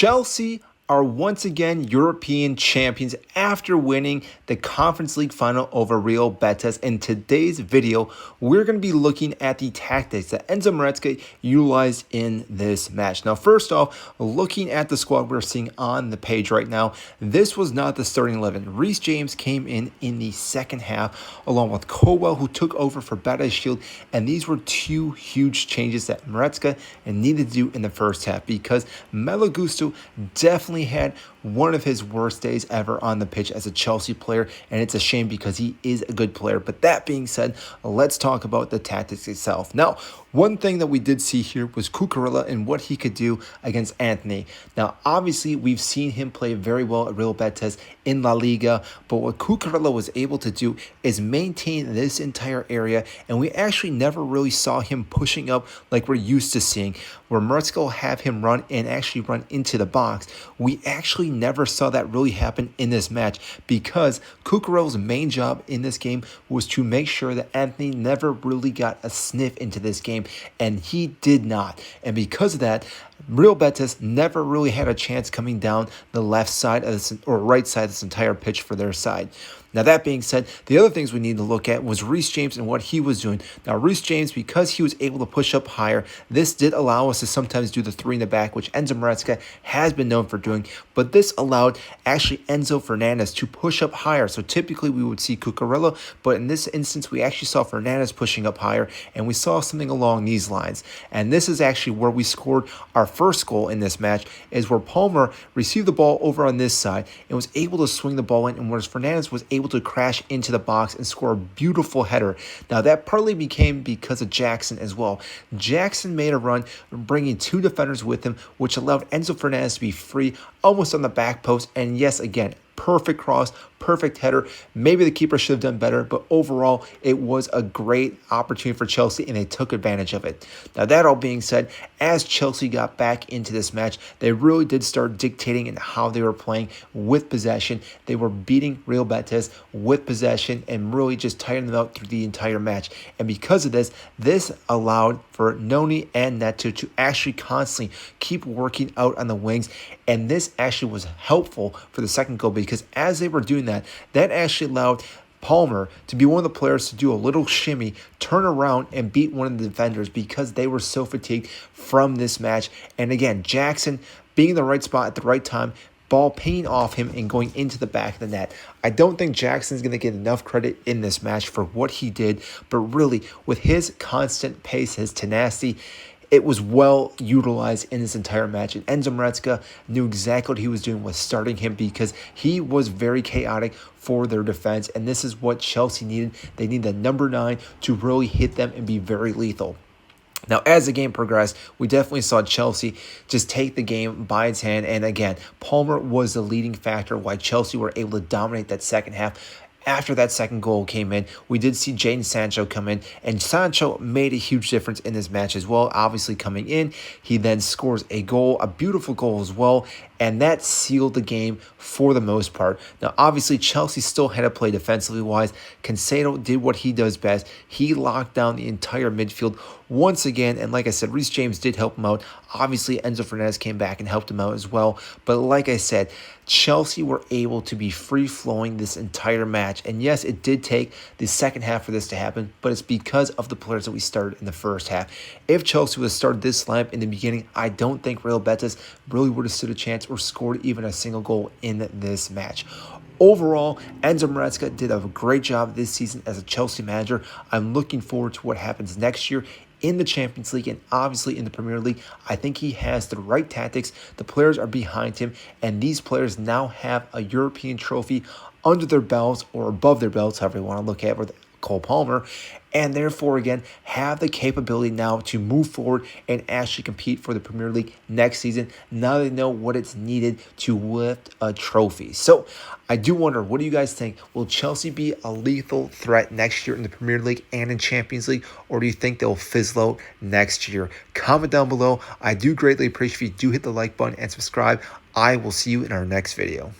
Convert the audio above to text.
Chelsea are once again European champions after winning the Conference League final over Real Betis. In today's video, we're going to be looking at the tactics that Enzo Maresca utilized in this match. Now, first off, looking at the squad we're seeing on the page right now, this was not the starting 11. Rhys James came in the second half, along with Colwell, who took over for Betid, and these were two huge changes that Maresca needed to do in the first half because Malo Gusto definitely had one of his worst days ever on the pitch as a Chelsea player, and it's a shame because he is a good player. But that being said, let's talk about the tactics itself. Now, one thing that we did see here was Cucurella and what he could do against Anthony. Now, obviously, we've seen him play very well at Real Betis in La Liga, but what Cucurella was able to do is maintain this entire area, and we actually never really saw him pushing up like we're used to seeing, where Maresca will have him run and actually run into the box. We actually never saw that really happen in this match because Cucurella's main job in this game was to make sure that Anthony never really got a sniff into this game, and he did not. And because of that, Real Betis never really had a chance coming down the left side of this, or right side of this entire pitch for their side. Now, that being said, the other things we need to look at was Rhys James and what he was doing. Now, Rhys James, because he was able to push up higher, this did allow us to sometimes do the three in the back, which Enzo Maresca has been known for doing. But this allowed actually Enzo Fernandez to push up higher. So typically we would see Cucurella, but in this instance, we actually saw Fernandez pushing up higher, and we saw something along these lines. And this is actually where we scored our first goal in this match, is where Palmer received the ball over on this side and was able to swing the ball in, and whereas Fernandez was able to crash into the box and score a beautiful header. Now, that partly became because of Jackson as well. Jackson made a run, bringing two defenders with him, which allowed Enzo Fernandez to be free almost on the back post. And yes, again, perfect cross, perfect header. Maybe the keeper should have done better, but overall, it was a great opportunity for Chelsea, and they took advantage of it. Now, that all being said, as Chelsea got back into this match, they really did start dictating in how they were playing with possession. They were beating Real Betis with possession and really just tiring them out through the entire match. And because of this, this allowed for Noni and Neto to actually constantly keep working out on the wings, and this actually was helpful for the second goal because as they were doing that, that actually allowed Palmer to be one of the players to do a little shimmy, turn around, and beat one of the defenders because they were so fatigued from this match. And again, Jackson being in the right spot at the right time, ball pinging off him and going into the back of the net. I don't think Jackson's going to get enough credit in this match for what he did, but really, with his constant pace, his tenacity, it was well utilized in this entire match. And Enzo Maresca knew exactly what he was doing with starting him because he was very chaotic for their defense. And this is what Chelsea needed. They need the number 9 to really hit them and be very lethal. Now, as the game progressed, we definitely saw Chelsea just take the game by its hand. And again, Palmer was the leading factor why Chelsea were able to dominate that second half. After that second goal came in, we did see Jadon Sancho come in, and Sancho made a huge difference in this match as well. Obviously, coming in, he then scores a goal, a beautiful goal as well, and that sealed the game for the most part. Now, obviously, Chelsea still had to play defensively wise. Caicedo did what he does best. He locked down the entire midfield once again, and like I said, Rhys James did help him out. Obviously, Enzo Fernandez came back and helped him out as well. But like I said, Chelsea were able to be free-flowing this entire match. And yes, it did take the second half for this to happen, but it's because of the players that we started in the first half. If Chelsea would have started this lineup in the beginning, I don't think Real Betis really would have stood a chance or scored even a single goal in this match. Overall, Enzo Maresca did a great job this season as a Chelsea manager. I'm looking forward to what happens next year in the Champions League and obviously in the Premier League. I think he has the right tactics. The players are behind him, and these players now have a European trophy under their belts or above their belts, however you want to look at it, with Cole Palmer, and therefore, again, have the capability now to move forward and actually compete for the Premier League next season. Now they know what it's needed to lift a trophy. So I do wonder, what do you guys think? Will Chelsea be a lethal threat next year in the Premier League and in Champions League, or do you think they'll fizzle out next year? Comment down below. I do greatly appreciate if you do hit the like button and subscribe. I will see you in our next video.